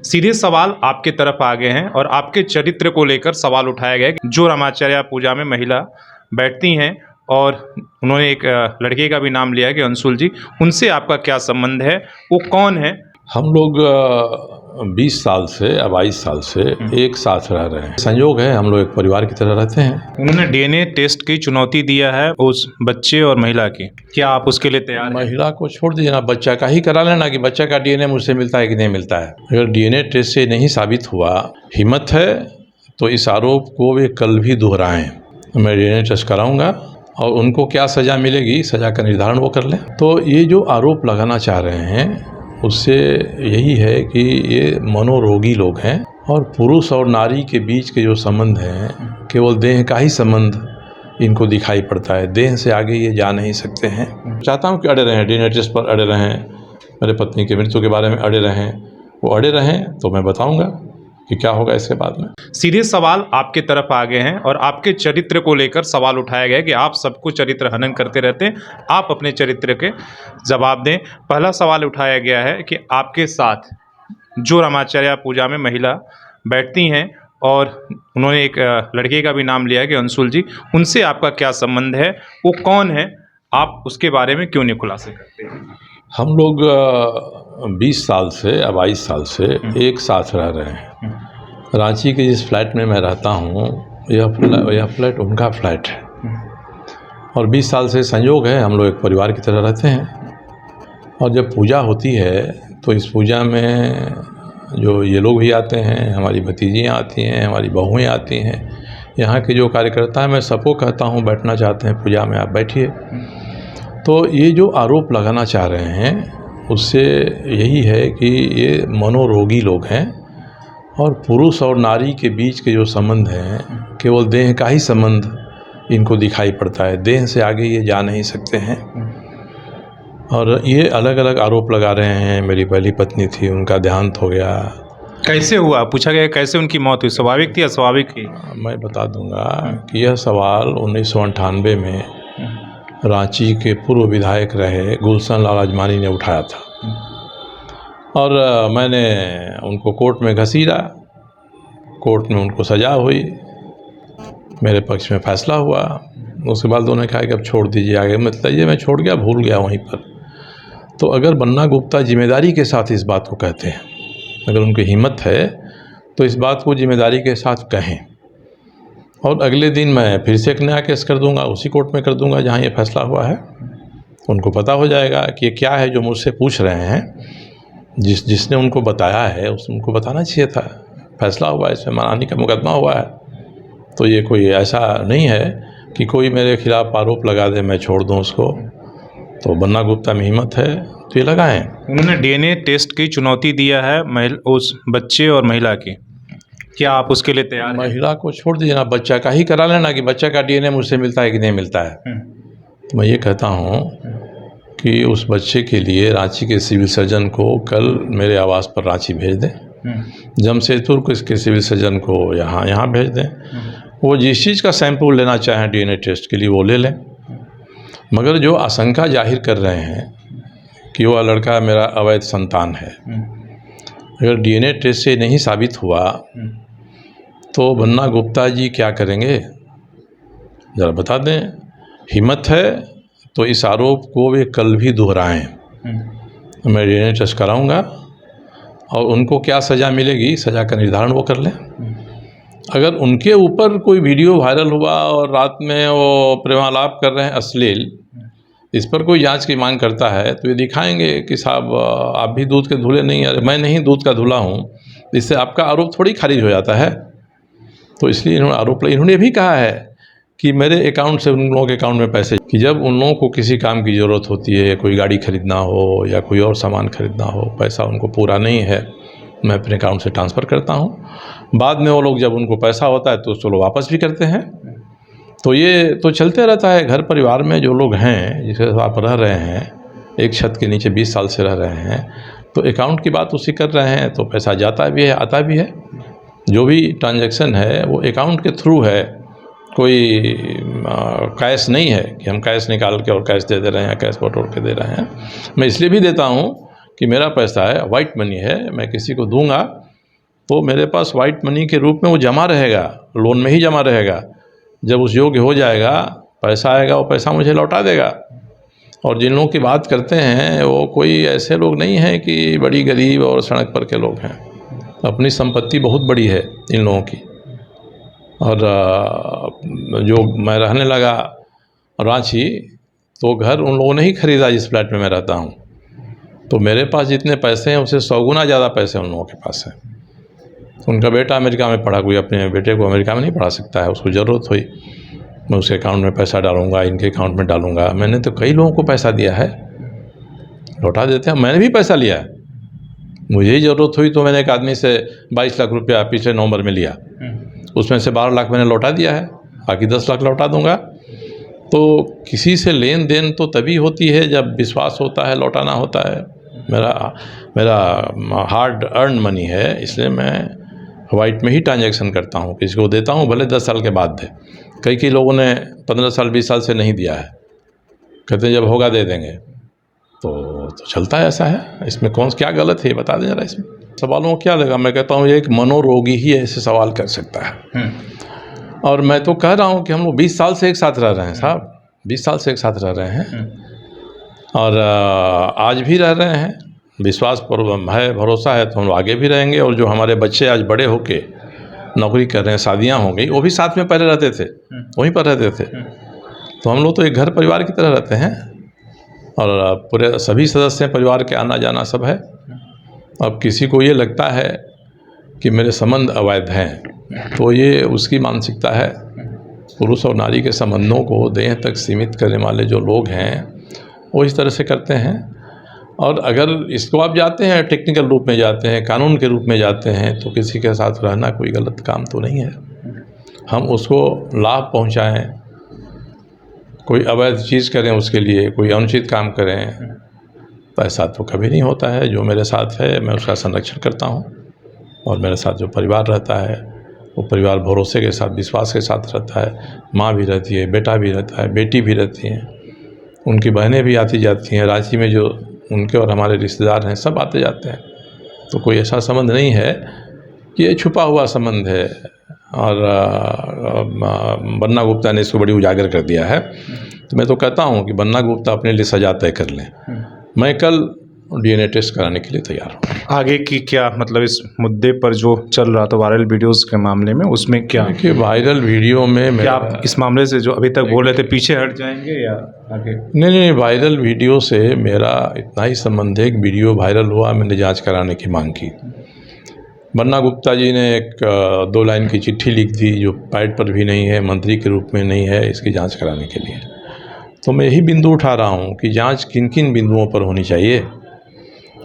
सीधे सवाल आपके तरफ आ गए हैं और आपके चरित्र को लेकर सवाल उठाया गया है कि जो रामाचार्य पूजा में महिला बैठती हैं और उन्होंने एक लड़के का भी नाम लिया है कि अंशुल जी, उनसे आपका क्या संबंध है, वो कौन है? हम लोग 20 साल से या 22 साल से एक साथ रह रहे हैं। संयोग है, हम लोग एक परिवार की तरह रहते हैं। उन्होंने डीएनए टेस्ट की चुनौती दिया है उस बच्चे और महिला की, क्या आप उसके लिए तैयार हैं? महिला को छोड़ दीजिए ना, बच्चा का ही करा लेना कि बच्चा का डीएनए मुझसे मिलता है कि नहीं मिलता है। अगर डीएनए टेस्ट से नहीं साबित हुआ, हिम्मत है तो इस आरोप को वे कल भी दोहराएं। मैं डीएनए टेस्ट कराऊंगा और उनको क्या सज़ा मिलेगी, सज़ा का निर्धारण वो कर लें। तो ये जो आरोप लगाना चाह रहे हैं उससे यही है कि ये मनोरोगी लोग हैं और पुरुष और नारी के बीच के जो संबंध हैं केवल देह का ही संबंध इनको दिखाई पड़ता है, देह से आगे ये जा नहीं सकते हैं। चाहता हूँ कि अड़े रहें, डीएनए टेस्ट पर अड़े रहें, मेरे पत्नी की मृत्यु के बारे में अड़े रहें। वो अड़े रहें तो मैं बताऊँगा कि क्या होगा इसके बाद में। सीधे सवाल आपके तरफ आ गए हैं और आपके चरित्र को लेकर सवाल उठाया गया है कि आप सबको चरित्र हनन करते रहते हैं, आप अपने चरित्र के जवाब दें। पहला सवाल उठाया गया है कि आपके साथ जो रामाचार्य पूजा में महिला बैठती हैं और उन्होंने एक लड़के का भी नाम लिया है कि अंशुल जी, उनसे आपका क्या संबंध है, वो कौन है, आप उसके बारे में क्यों नहीं खुलासा करते हैं? हम लोग 20 साल से या 22 साल से एक साथ रह रहे हैं। रांची के जिस फ्लैट में मैं रहता हूँ यह फ्लैट उनका फ्लैट है और 20 साल से संयोग है, हम लोग एक परिवार की तरह रहते हैं। और जब पूजा होती है तो इस पूजा में जो ये लोग भी आते हैं, हमारी भतीजियाँ आती हैं, हमारी बहुएँ आती हैं, यहाँ के जो कार्यकर्ता हैं, मैं सबको कहता हूँ बैठना चाहते हैं पूजा में, आप बैठिए। तो ये जो आरोप लगाना चाह रहे हैं उससे यही है कि ये मनोरोगी लोग हैं और पुरुष और नारी के बीच के जो संबंध हैं केवल देह का ही संबंध इनको दिखाई पड़ता है, देह से आगे ये जा नहीं सकते हैं। और ये अलग अलग आरोप लगा रहे हैं। मेरी पहली पत्नी थी, उनका देहांत हो गया। कैसे हुआ, पूछा गया कैसे उनकी मौत हुई, स्वाभाविक थी अस्वाभाविक थी? मैं बता दूंगा कि यह सवाल 1998 में रांची के पूर्व विधायक रहे गुलशन लाल अजमानी ने उठाया था और मैंने उनको कोर्ट में घसीटा, कोर्ट में उनको सज़ा हुई, मेरे पक्ष में फैसला हुआ। उसके बाद दोनों ने कहा कि अब छोड़ दीजिए, आगे मतलब ये मैं छोड़ गया, भूल गया वहीं पर। तो अगर बन्ना गुप्ता जिम्मेदारी के साथ इस बात को कहते हैं, अगर उनकी हिम्मत है तो इस बात को जिम्मेदारी के साथ कहें और अगले दिन मैं फिर से एक नया केस कर दूंगा, उसी कोर्ट में कर दूंगा जहां ये फैसला हुआ है। उनको पता हो जाएगा कि ये क्या है जो मुझसे पूछ रहे हैं। जिसने उनको बताया है उनको बताना चाहिए था। फैसला हुआ है, इसमें मानहानि का मुकदमा हुआ है। तो ये कोई ऐसा नहीं है कि कोई मेरे खिलाफ आरोप लगा दे मैं छोड़ दूँ उसको। तो बन्ना गुप्ता में हिम्मत है तो ये लगाएं। उन्होंने डीएनए टेस्ट की चुनौती दिया है उस बच्चे और महिला की, क्या आप उसके लिए तैयार हैं? महिला को छोड़ दीजिए ना, बच्चा का ही करा लेना कि बच्चा का डीएनए मुझसे मिलता है कि नहीं मिलता है। तो मैं ये कहता हूँ कि उस बच्चे के लिए रांची के सिविल सर्जन को कल मेरे आवास पर रांची भेज दें, जमशेदपुर को इसके सिविल सर्जन को यहाँ भेज दें। वो जिस चीज़ का सैंपल लेना चाहें डीएनए टेस्ट के लिए वो ले लें। मगर जो आशंका जाहिर कर रहे हैं कि वह लड़का मेरा अवैध संतान है, अगर डीएनए टेस्ट से नहीं साबित हुआ तो बन्ना गुप्ता जी क्या करेंगे, ज़रा बता दें। हिम्मत है तो इस आरोप को वे कल भी दोहराएं। मैं डीएनए टेस्ट कराऊंगा और उनको क्या सज़ा मिलेगी, सज़ा का निर्धारण वो कर लें। अगर उनके ऊपर कोई वीडियो वायरल हुआ और रात में वो प्रेमालाप कर रहे हैं अश्लील, इस पर कोई जांच की मांग करता है तो ये दिखाएंगे कि साहब आप भी दूध के धुले नहीं, अरे मैं नहीं दूध का धुला हूँ, इससे आपका आरोप थोड़ी खारिज हो जाता है। तो इसलिए इन्होंने भी कहा है कि मेरे अकाउंट से उन लोगों के अकाउंट में पैसे, कि जब उन लोगों को किसी काम की ज़रूरत होती है, कोई गाड़ी खरीदना हो या कोई और सामान खरीदना हो, पैसा उनको पूरा नहीं है, मैं अपने अकाउंट से ट्रांसफ़र करता हूँ। बाद में वो लोग जब उनको पैसा होता है तो चलो वापस भी करते हैं। तो ये तो चलते रहता है। घर परिवार में जो लोग हैं जिसके साथ आप रह रहे हैं, एक छत के नीचे 20 साल से रह रहे हैं, तो अकाउंट की बात उसी कर रहे हैं तो पैसा जाता भी है आता भी है। जो भी ट्रांजैक्शन है वो अकाउंट के थ्रू है, कोई कैश नहीं है कि हम कैश निकाल के और कैश दे रहे हैं या कैश बटोर के दे रहे हैं। मैं इसलिए भी देता हूँ कि मेरा पैसा है, वाइट मनी है, मैं किसी को दूंगा तो मेरे पास वाइट मनी के रूप में वो जमा रहेगा, लोन में ही जमा रहेगा। जब उस योग्य हो जाएगा, पैसा आएगा, वो पैसा मुझे लौटा देगा। और जिन लोगों की बात करते हैं वो कोई ऐसे लोग नहीं हैं कि बड़ी गरीब और सड़क पर के लोग हैं। अपनी संपत्ति बहुत बड़ी है इन लोगों की। और जो मैं रहने लगा रांची, तो घर उन लोगों ने ही ख़रीदा जिस फ्लैट में मैं रहता हूँ। तो मेरे पास जितने पैसे हैं उससे 100 गुना ज़्यादा पैसे उन लोगों के पास है। उनका बेटा अमेरिका में पढ़ा, कोई अपने बेटे को अमेरिका में नहीं पढ़ा सकता है, उसको ज़रूरत हुई मैं उसके अकाउंट में पैसा डालूंगा, इनके अकाउंट में डालूंगा। मैंने तो कई लोगों को पैसा दिया है, लौटा देते हैं। मैंने भी पैसा लिया है, मुझे ही ज़रूरत हुई तो मैंने एक आदमी से 22 लाख रुपया पिछले नवंबर में लिया, उसमें से 12 लाख मैंने लौटा दिया है, बाकी 10 लाख लौटा दूंगा। तो किसी से लेन देन तो तभी होती है जब विश्वास होता है, लौटाना होता है। मेरा हार्ड अर्न मनी है, इसलिए मैं वाइट में ही ट्रांजैक्शन करता हूँ। किसी को देता हूँ भले 10 साल के बाद दे। कई लोगों ने 15 साल 20 साल से नहीं दिया है, कहते हैं जब होगा दे देंगे। तो चलता है, ऐसा है। इसमें क्या गलत है ये बता दें जरा। इसमें सवालों को क्या लगा? मैं कहता हूँ ये एक मनोरोगी ही ऐसे सवाल कर सकता है। और मैं तो कह रहा हूँ कि हम लोग 20 साल से एक साथ रह रहे हैं साहब, 20 साल से एक साथ रह रहे हैं और आज भी रह रहे हैं। विश्वास पर है, भरोसा है तो हम लोग आगे भी रहेंगे। और जो हमारे बच्चे आज बड़े होके नौकरी कर रहे हैं, शादियां हो गई, वो भी साथ में पहले रहते थे, वहीं पर रहते थे। तो हम लोग तो एक घर परिवार की तरह रहते हैं और पूरे सभी सदस्य परिवार के आना जाना सब है। अब किसी को ये लगता है कि मेरे संबंध अवैध हैं, तो ये उसकी मानसिकता है। पुरुष और नारी के संबंधों को देह तक सीमित करने वाले जो लोग हैं वो इस तरह से करते हैं। और अगर इसको आप जाते हैं, टेक्निकल रूप में जाते हैं, कानून के रूप में जाते हैं, तो किसी के साथ रहना कोई गलत काम तो नहीं है। हम उसको लाभ पहुंचाएं, कोई अवैध चीज़ करें उसके लिए, कोई अनुचित काम करें, तो ऐसा तो कभी नहीं होता है। जो मेरे साथ है मैं उसका संरक्षण करता हूं। और मेरे साथ जो परिवार रहता है वो परिवार भरोसे के साथ, विश्वास के साथ रहता है। माँ भी रहती है, बेटा भी रहता है, बेटी भी रहती हैं, उनकी बहनें भी आती जाती हैं। रांची में जो उनके और हमारे रिश्तेदार हैं सब आते जाते हैं। तो कोई ऐसा संबंध नहीं है कि ये छुपा हुआ संबंध है। और बन्ना गुप्ता ने इसको बड़ी उजागर कर दिया है। तो मैं तो कहता हूँ कि बन्ना गुप्ता अपने लिए सजा तय कर लें। मैं कल DNA टेस्ट कराने के लिए तैयार हूँ। आगे की क्या मतलब इस मुद्दे पर जो चल रहा था वायरल वीडियोस के मामले में, उसमें क्या देखिए वायरल वीडियो में क्या आप इस मामले से जो अभी तक बोल रहे थे पीछे हट जाएंगे या आगे? नहीं, वायरल वीडियो से मेरा इतना ही संबंध है। एक वीडियो वायरल हुआ, मैंने जांच कराने की मांग की। बन्ना गुप्ता जी ने एक 2 लाइन की चिट्ठी लिख दी जो पैड पर भी नहीं है, मंत्री के रूप में नहीं है, इसकी जांच कराने के लिए। तो मैं यही बिंदु उठा रहा हूँ कि जांच किन किन बिंदुओं पर होनी चाहिए।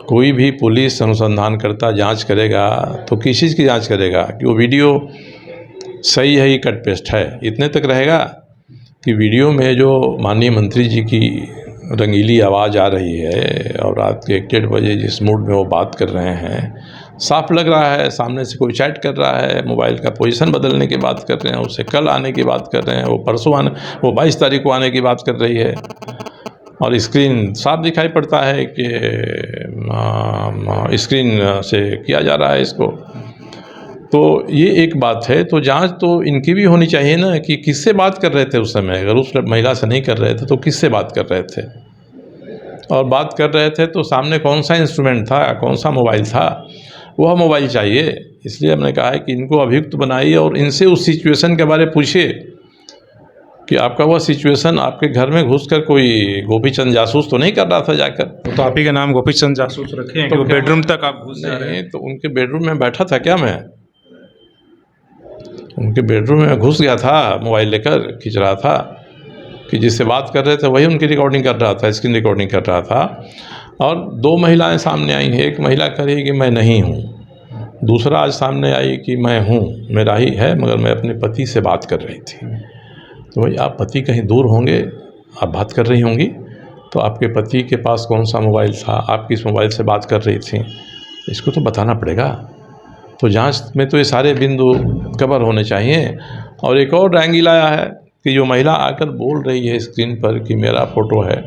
कोई भी पुलिस अनुसंधानकर्ता जांच करेगा तो किस चीज़ की जांच करेगा कि वो वीडियो सही है या कट पेस्ट है। इतने तक रहेगा कि वीडियो में जो माननीय मंत्री जी की रंगीली आवाज़ आ रही है और रात के 1-1:30 बजे जिस मूड में वो बात कर रहे हैं, साफ लग रहा है सामने से कोई चैट कर रहा है, मोबाइल का पोजीशन बदलने की बात कर रहे हैं, उससे कल आने की बात कर रहे हैं, वो परसों आने, वो 22 तारीख को आने की बात कर रही है। और स्क्रीन साफ दिखाई पड़ता है कि स्क्रीन से किया जा रहा है इसको। तो ये एक बात है। तो जांच तो इनकी भी होनी चाहिए ना कि किससे बात कर रहे थे उस समय। अगर उस महिला से नहीं कर रहे थे तो किससे बात कर रहे थे, और बात कर रहे थे तो सामने कौन सा इंस्ट्रूमेंट था, कौन सा मोबाइल था, वह मोबाइल चाहिए। इसलिए हमने कहा है कि इनको अभियुक्त बनाइए और इनसे उस सिचुएशन के बारे में पूछिए कि आपका वह सिचुएशन आपके घर में घुसकर कोई गोपीचंद जासूस तो नहीं कर रहा था जाकर। तो आप ही का नाम गोपीचंद जासूस रखे हैं तो कि वो बेडरूम तक आप घुस जा रहे हैं? नहीं, तो उनके बेडरूम में बैठा था क्या? मैं उनके बेडरूम में घुस गया था, मोबाइल लेकर खींच रहा था कि जिससे बात कर रहे थे वही उनकी रिकॉर्डिंग कर रहा था, स्क्रीन रिकॉर्डिंग कर रहा था। और 2 महिलाएं सामने आई हैं। एक महिला कह रही कि मैं नहीं हूँ, दूसरा आज सामने आई कि मैं हूँ, मेरा ही है, मगर मैं अपने पति से बात कर रही थी। तो भाई आप पति कहीं दूर होंगे, आप बात कर रही होंगी, तो आपके पति के पास कौन सा मोबाइल था, आप किस मोबाइल से बात कर रही थी, इसको तो बताना पड़ेगा। तो जांच में तो ये सारे बिंदु कवर होने चाहिए। और एक और एंगल आया है कि जो महिला आकर बोल रही है स्क्रीन पर कि मेरा फ़ोटो है,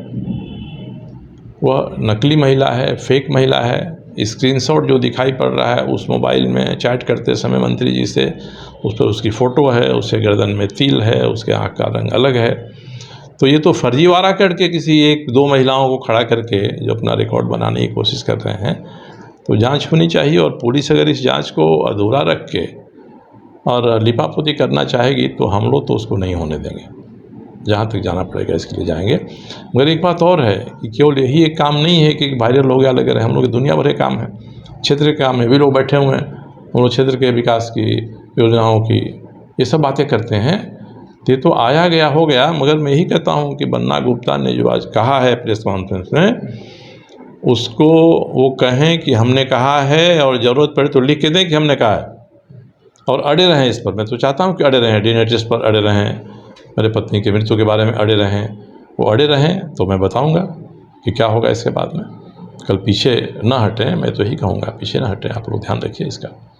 वह नकली महिला है, फेक महिला है। स्क्रीनशॉट जो दिखाई पड़ रहा है उस मोबाइल में चैट करते समय मंत्री जी से, उस पर उसकी फ़ोटो है, उसके गर्दन में तिल है, उसके आँख का रंग अलग है। तो ये तो फर्जीवाड़ा करके किसी एक दो महिलाओं को खड़ा करके जो अपना रिकॉर्ड बनाने की कोशिश कर रहे हैं। तो जांच होनी चाहिए, और पुलिस अगर इस जांच को अधूरा रख के और लिपापोती करना चाहेगी तो हम लोग तो उसको नहीं होने देंगे। जहाँ तक जाना पड़ेगा इसके लिए जाएंगे। मगर एक बात और है कि केवल यही एक काम नहीं है कि वायरल हो गया लगे रहे, हम लोग दुनिया भर के काम है, क्षेत्र के काम है। भी लोग बैठे हुए हैं, हम लोग क्षेत्र के विकास की योजनाओं की ये सब बातें करते हैं। ये तो आया गया हो गया। मगर मैं यही कहता हूँ कि बन्ना गुप्ता ने जो आज कहा है प्रेस कॉन्फ्रेंस में, उसको वो कहें कि हमने कहा है, और ज़रूरत पड़े तो लिख के दें कि हमने कहा है, और अड़े रहें इस पर। मैं तो चाहता हूँ कि अड़े रहें, डी-नेटिस पर अड़े रहें, मेरे पत्नी की मृत्यु के बारे में अड़े रहें। वो अड़े रहें तो मैं बताऊँगा कि क्या होगा इसके बाद में। कल पीछे ना हटें, मैं तो यही कहूँगा, पीछे ना हटें। आप लोग ध्यान रखिए इसका।